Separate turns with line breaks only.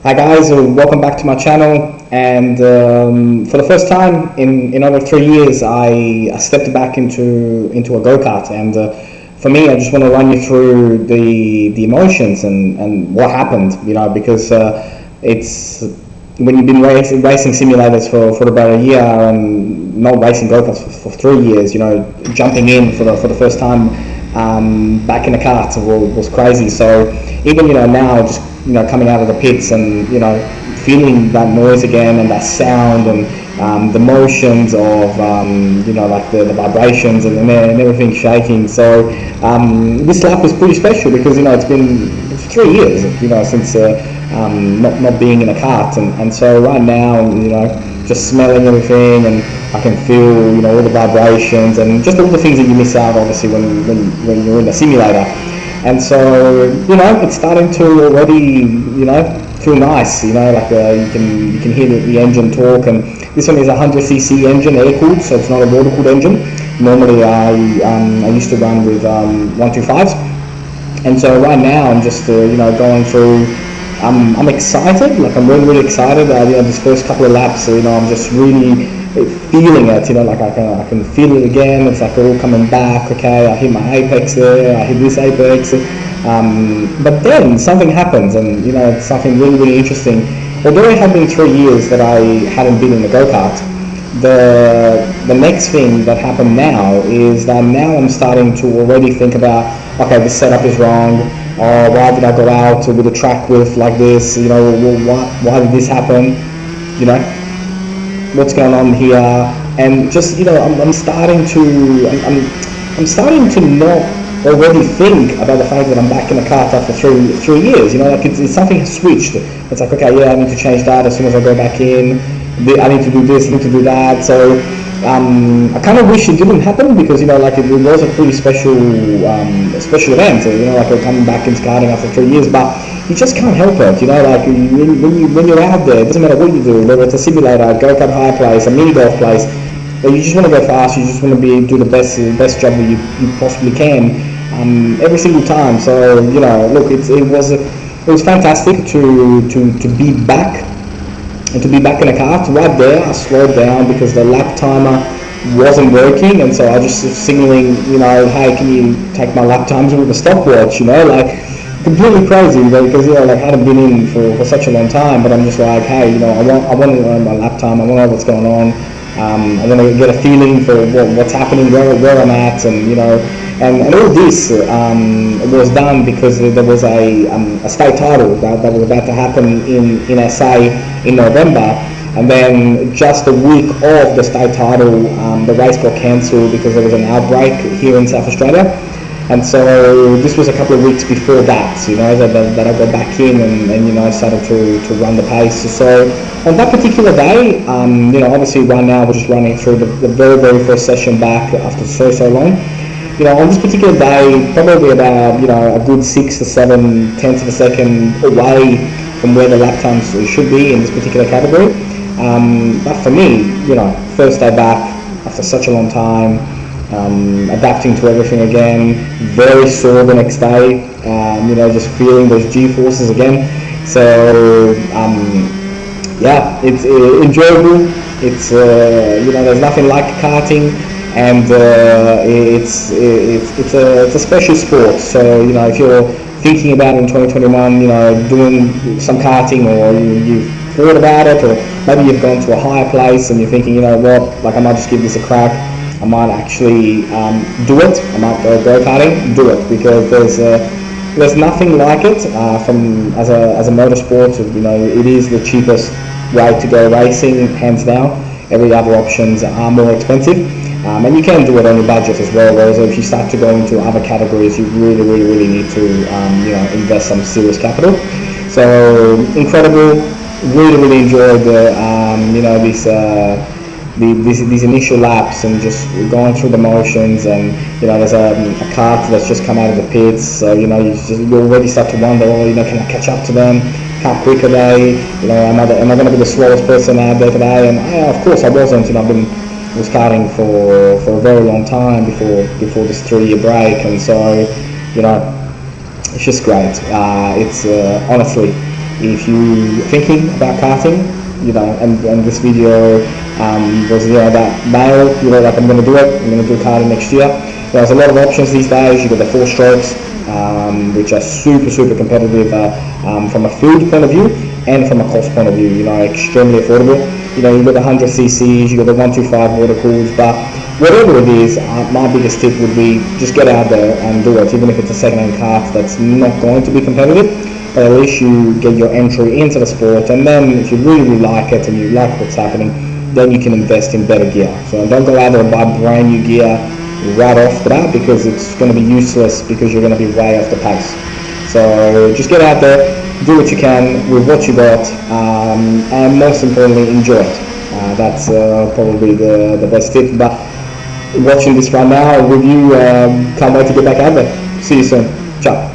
Hi guys, welcome back to my channel. And for the first time in over 3 years, I stepped back into a go-kart. And for me, I just want to run you through the emotions and what happened. Because it's when you've been racing simulators for about a year and not racing go-karts for 3 years. Jumping in for the first time back in a kart was crazy. So even now, just coming out of the pits and feeling that noise again and that sound and the motions of like the vibrations and everything shaking. So this lap was pretty special because it's been 3 years since not being in a kart, and so right now just smelling everything, and I can feel all the vibrations and just all the things that you miss out obviously when you're in a simulator. And so it's starting to already feel nice. Like you can hear the engine torque, and this one is a 100cc engine, air cooled, so it's not a water cooled engine. Normally I used to run with 125s, and so right now I'm just going through. I'm excited, like I'm really excited. This first couple of laps, I'm just really feeling it. Like I can feel it again. It's like all coming back. Okay, I hit my apex there. I hit this apex. But then something happens, and it's something really interesting. Although it had been 3 years that I hadn't been in the go-kart, the next thing that happened now is that now I'm starting to already think about, okay, this setup is wrong. Oh, why did I go out with a track width like this? Why did this happen? What's going on here? And just I'm starting to not already think about the fact that I'm back in the kart after three years. Like it's something has switched. It's like, okay, yeah, I need to change that as soon as I go back in. I need to do this, I need to do that. So I kind of wish it didn't happen because like it was a pretty special event. Like coming back into karting after 3 years, but you just can't help it. Like when you're out there, it doesn't matter what you do, whether it's a simulator, a go-kart hire place, a mini golf place. You just want to go fast. You just want to do the best job that you possibly can every single time. So look, it was fantastic to be back. And to be back in a kart. Right there, I slowed down because the lap timer wasn't working, and so I just signaling, hey, can you take my lap times with a stopwatch? Like completely crazy, because like I hadn't been in for such a long time. But I'm just like, hey, I want to learn my lap time. I want to know what's going on. I want to get a feeling for what's happening, where I'm at, and and all this was done because there was a state title that was about to happen in SA in November, and then just a week of the state title, the race got cancelled because there was an outbreak here in South Australia. And so this was a couple of weeks before that, that I got back in and started to run the pace. So on that particular day, obviously right now we're just running through the very first session back after so long. On this particular day, probably about a good 6 to 7 tenths of a second away from where the lap times should be in this particular category. But for me, first day back after such a long time. Adapting to everything again, very sore the next day, just feeling those G-forces again. So yeah, it's enjoyable. It's there's nothing like karting, and it's a special sport. So if you're thinking about it in 2021, doing some karting, or you've thought about it, or maybe you've gone to a higher place and you're thinking, like I might just give this a crack. I might actually do it. I might go karting, do it, because there's nothing like it from as a motorsport. It is the cheapest way to go racing, hands down. Every other options are more expensive, and you can do it on your budget as well. Whereas if you start to go into other categories, you really need to invest some serious capital. So incredible. Really enjoyed these initial laps and just going through the motions, and there's a kart that's just come out of the pits, so you already start to wonder, can I catch up to them? How quick are they? Am I going to be the slowest person out there today? And of course I wasn't. I was karting for a very long time before this 3-year break, and so it's just great. It's honestly if you're thinking about karting, you know, and this video was, you know, that male, you know, like I'm going to do it, I'm going to do karting next year. There's a lot of options these days. You've got the 4 strokes, which are super competitive from a food point of view and from a cost point of view, you know, extremely affordable. You know, you've got the 100 cc's, you've got the 125 water cools, but whatever it is, my biggest tip would be just get out there and do it, even if it's a second-hand kart that's not going to be competitive, but at least you get your entry into the sport, and then if you really like it and you like what's happening, then you can invest in better gear. So don't go out there and buy brand new gear right off the bat, because it's going to be useless, because you're going to be way off the pace. So just get out there, do what you can with what you got, and most importantly, enjoy it. That's probably the best tip. But watching this right now with you, can't wait to get back out there. See you soon. Ciao.